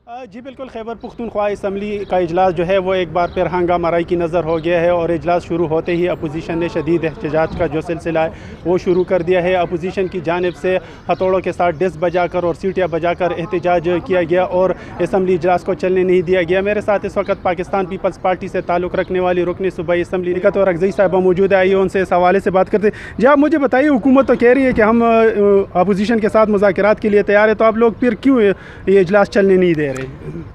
जी बिल्कुल, खैबर पुख्तूनख्वा असम्बली का इजलास जो है वो एक बार फिर हंगामाराई की नज़र हो गया है और इजलास शुरू होते ही अपोजिशन ने शदीद एहतजाज का जो सिलसिला है वो शुरू कर दिया है। अपोजिशन की जानिब से हथौड़ों के साथ डिस्क बजाकर और सीटियाँ बजाकर एहतजाज किया गया और असम्बली इजलास को चलने नहीं दिया गया। मेरे साथ इस वक्त पाकिस्तान पीपल्स पार्टी से ताल्लुक़ रखने वाली रुकन सूबाई असम्बली लिकत और अगज़ई साहिबा मौजूद है। आइए उनसे इस हवाले से बात करते हैं। जी आप मुझे बताइए, हुकूमत तो कह रही है कि हम अपोजिशन के साथ मुज़ाकरात के लिए तैयार है, तो आप लोग फिर क्यों ये इजलास चलने नहीं दे रहे?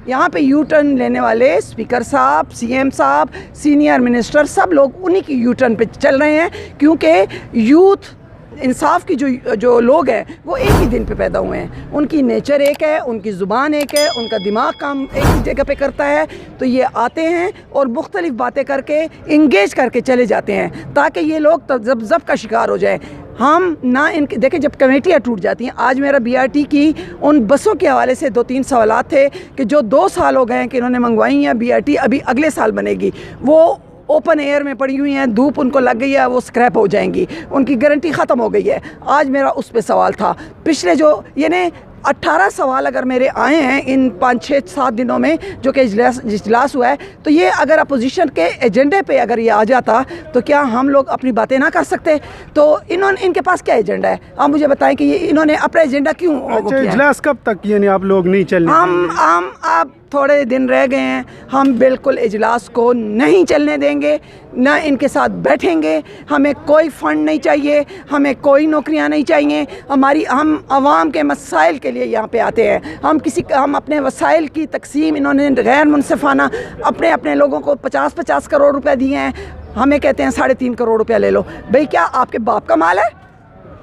यहाँ पे यू टर्न लेने वाले स्पीकर साहब, सीएम साहब, सीनियर मिनिस्टर सब लोग उन्हीं की यू टर्न पे चल रहे हैं, क्योंकि यूथ इंसाफ की जो लोग हैं वो एक ही दिन पे पैदा हुए हैं। उनकी नेचर एक है, उनकी ज़ुबान एक है, उनका दिमाग काम एक ही जगह पे करता है। तो ये आते हैं और मुख्तलिफ बातें करके इंगेज करके चले जाते हैं ताकि ये लोग तज़ब्ज़ब का शिकार हो जाएं। हम ना इनके देखें, जब कमेटियाँ टूट जाती हैं, आज मेरा बीआरटी की उन बसों के हवाले से 2-3 सवालात थे कि जो 2 साल हो गए हैं कि इन्होंने मंगवाई हैं, बीआरटी अभी अगले साल बनेगी, वो ओपन एयर में पड़ी हुई हैं, धूप उनको लग गई है, वो स्क्रैप हो जाएंगी, उनकी गारंटी ख़त्म हो गई है। आज मेरा उस पर सवाल था। पिछले जो यानी 18 सवाल अगर मेरे आए हैं इन 5-6-7 दिनों में जो कि इजलास हुआ है, तो ये अगर अपोजिशन के एजेंडे पे अगर ये आ जाता तो क्या हम लोग अपनी बातें ना कर सकते? तो इनके पास क्या एजेंडा है? आप मुझे बताएं कि इन्होंने अपना एजेंडा क्यों अच्छा, इजलास कब तक यानी आप लोग नहीं चलने? हम आप थोड़े दिन रह गए हैं, हम बिल्कुल इजलास को नहीं चलने देंगे, ना इनके साथ बैठेंगे। हमें कोई फ़ंड नहीं चाहिए, हमें कोई नौकरियां नहीं चाहिए। हम आवाम के मसाइल के लिए यहाँ पे आते हैं। हम अपने वसाइल की तकसीम इन्होंने गैर मुनसिफाना अपने लोगों को 50-50 करोड़ रुपए दिए हैं, हमें कहते हैं 3.5 करोड़ रुपया ले लो। भाई क्या आपके बाप का माल है?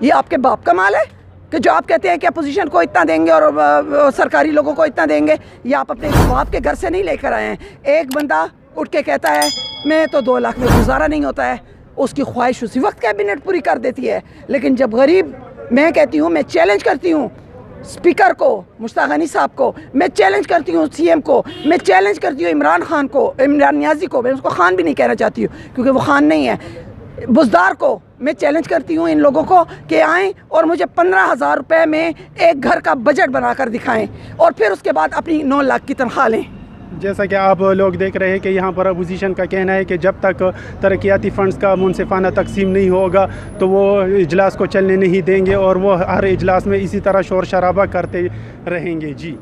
ये आपके बाप का माल है कि जो आप कहते हैं कि अपोजिशन को इतना देंगे और सरकारी लोगों को इतना देंगे? ये आप अपने बाप के घर से नहीं लेकर आए हैं। एक बंदा उठ के कहता है मैं तो 2 लाख में गुजारा नहीं होता है, उसकी ख्वाहिश उसी वक्त कैबिनेट पूरी कर देती है। लेकिन जब गरीब, मैं कहती हूँ, मैं चैलेंज करती हूँ स्पीकर को, मुश्ताक गनी साहब को, मैं चैलेंज करती हूँ सीएम को, मैं चैलेंज करती हूँ इमरान नियाज़ी को, मैं उसको खान भी नहीं कहना चाहती हूँ क्योंकि वो खान नहीं है, बुज़दार को मैं चैलेंज करती हूँ इन लोगों को कि आएँ और मुझे 15,000 रुपये में एक घर का बजट बनाकर दिखाएं और फिर उसके बाद अपनी 9 लाख की तनख्वाह लें। जैसा कि आप लोग देख रहे हैं कि यहाँ पर अपोजिशन का कहना है कि जब तक तरक्याती फ़ंड्स का मुनसिफाना तकसीम नहीं होगा तो वो इजलास को चलने नहीं देंगे और वो हर इजलास में इसी तरह शोर शराबा करते रहेंगे। जी।